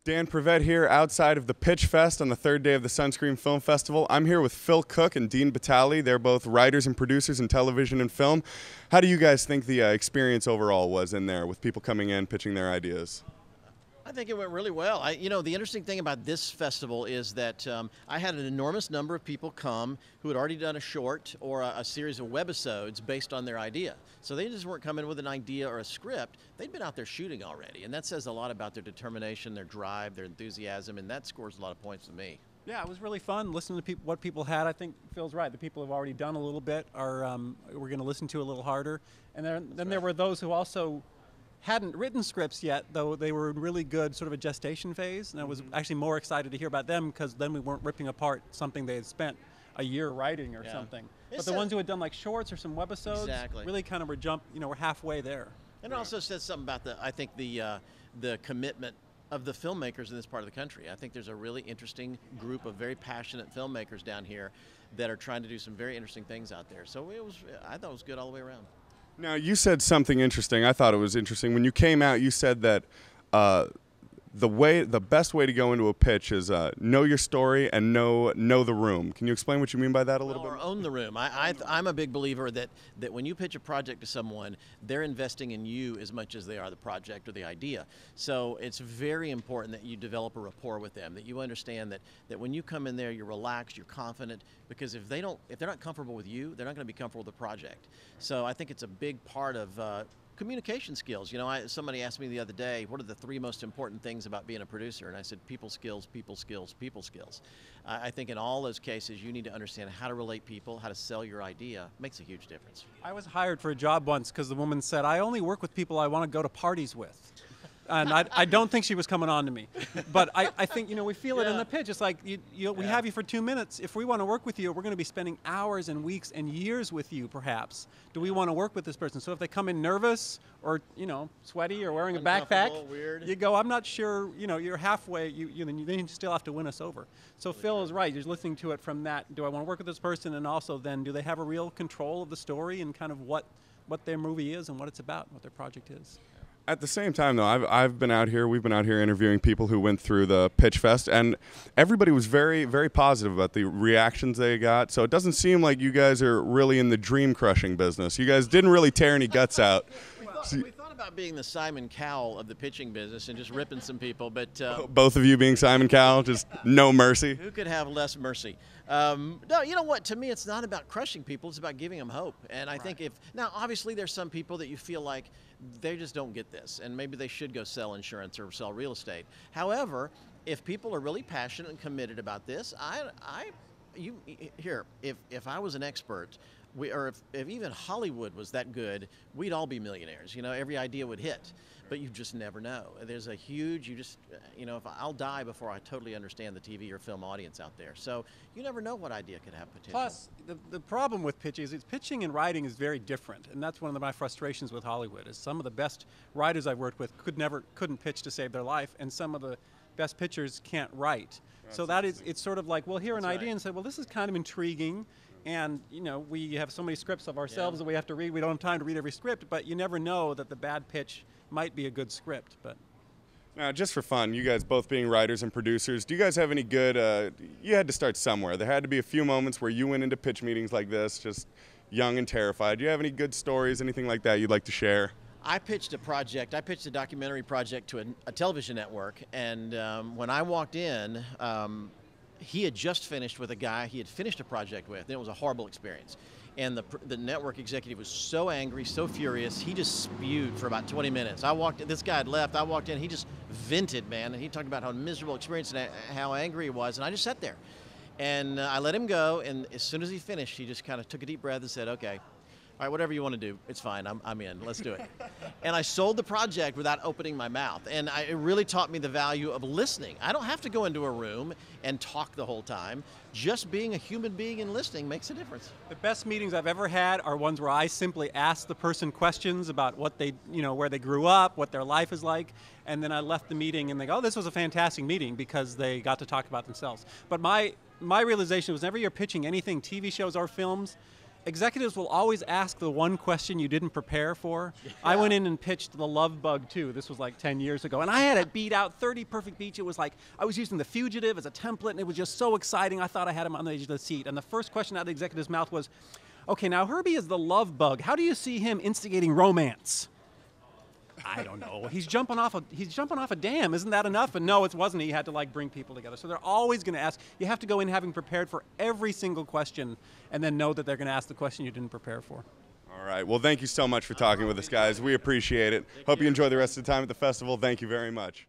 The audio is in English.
Dan Prevett here outside of the Pitch Fest on the third day of the Sunscreen Film Festival. I'm here with Phil Cook and Dean Batali. They're both writers and producers in television and film. How do you guys think the experience overall was in there with people coming in, pitching their ideas? I think it went really well. The interesting thing about this festival is that I had an enormous number of people come who had already done a short or a series of webisodes based on their idea. So they just weren't coming with an idea or a script. They'd been out there shooting already, and that says a lot about their determination, their drive, their enthusiasm, and that scores a lot of points to me. Yeah, it was really fun listening to what people had. I think Phil's right. The people who've already done a little bit are we're going to listen to a little harder. And then there were those who also hadn't written scripts yet, though they were in really good sort of a gestation phase, and I was actually more excited to hear about them because then we weren't ripping apart something they had spent a year writing or something. But the ones who had done like shorts or some webisodes really kind of were halfway there. And it also says something about the commitment of the filmmakers in this part of the country. I think there's a really interesting group of very passionate filmmakers down here that are trying to do some very interesting things out there. So I thought it was good all the way around. Now, you said something interesting. I thought it was interesting. When you came out, you said that the best way to go into a pitch is know your story and know the room. Can you explain what you mean by that a little bit? Or own the room. I'm a big believer that when you pitch a project to someone, they're investing in you as much as they are the project or the idea. So it's very important that you develop a rapport with them, that you understand that when you come in there, you're relaxed, you're confident, because if they're not comfortable with you, they're not going to be comfortable with the project. So I think it's a big part of communication skills. Somebody asked me the other day, what are the 3 most important things about being a producer? And I said, people skills, people skills, people skills. I think in all those cases, you need to understand how to relate people, how to sell your idea. Makes a huge difference. I was hired for a job once because the woman said, I only work with people I want to go to parties with. And I don't think she was coming on to me. But I think, we feel it in the pitch. It's like, we have you for 2 minutes. If we want to work with you, we're going to be spending hours and weeks and years with you, perhaps. Do we want to work with this person? So if they come in nervous or, sweaty or wearing a backpack, weird. You go, I'm not sure, you're halfway, then you still have to win us over. So Phil is right. You're listening to it from that, do I want to work with this person? And also then, do they have a real control of the story and kind of what their movie is and what it's about, what their project is? At the same time, though, we've been out here interviewing people who went through the Pitch Fest, and everybody was very, very positive about the reactions they got. So it doesn't seem like you guys are really in the dream-crushing business. You guys didn't really tear any guts out. We thought about being the Simon Cowell of the pitching business and just ripping some people, but both of you being Simon Cowell, just no mercy. Who could have less mercy? No, you know what? To me, it's not about crushing people. It's about giving them hope. And I think now, obviously, there's some people that you feel like they just don't get this, and maybe they should go sell insurance or sell real estate. However, if people are really passionate and committed about this, if I was an expert, if even Hollywood was that good, we'd all be millionaires. Every idea would hit. But you just never know. There's a huge, if I'll die before I totally understand the TV or film audience out there. So you never know what idea could have potential. Plus, the problem with pitching is pitching and writing is very different. And that's one of my frustrations with Hollywood is some of the best writers I've worked with couldn't pitch to save their life, and some of the best pitchers can't write. So it's sort of like, we'll hear an idea and say, well, this is kind of intriguing. And, we have so many scripts of ourselves that we have to read. We don't have time to read every script, but you never know that the bad pitch might be a good script. But now, just for fun, you guys both being writers and producers, do you guys have any good, you had to start somewhere. There had to be a few moments where you went into pitch meetings like this, just young and terrified. Do you have any good stories, anything like that you'd like to share? I pitched a documentary project to a television network, and when I walked in, he had just finished with a guy he had finished a project with, and it was a horrible experience. And the network executive was so angry, so furious, he just spewed for about 20 minutes. This guy had left, I walked in, he just vented, man, and he talked about how miserable experience and how angry he was, and I just sat there. And I let him go, and as soon as he finished, he just kind of took a deep breath and said, okay, all right, whatever you want to do, it's fine, I'm in, let's do it. And I sold the project without opening my mouth, and it really taught me the value of listening. I don't have to go into a room and talk the whole time. Just being a human being and listening makes a difference. The best meetings I've ever had are ones where I simply ask the person questions about what they, where they grew up, what their life is like, and then I left the meeting and they go, oh, this was a fantastic meeting because they got to talk about themselves. But my realization was whenever you're pitching anything, TV shows or films, Executives will always ask the one question you didn't prepare for. I went in and pitched The Love Bug too. This was like 10 years ago. And I had it beat out, 30 perfect beats. It was like, I was using The Fugitive as a template, and it was just so exciting. I thought I had him on the edge of the seat. And the first question out of the executive's mouth was, okay, now Herbie is the love bug. How do you see him instigating romance? I don't know. He's jumping off a dam. Isn't that enough? And no, it wasn't. He had to like bring people together. So they're always going to ask. You have to go in having prepared for every single question, and then know that they're going to ask the question you didn't prepare for. All right. Well, thank you so much for talking with us, guys. We appreciate it. Hope you enjoy the rest of the time at the festival. Thank you very much.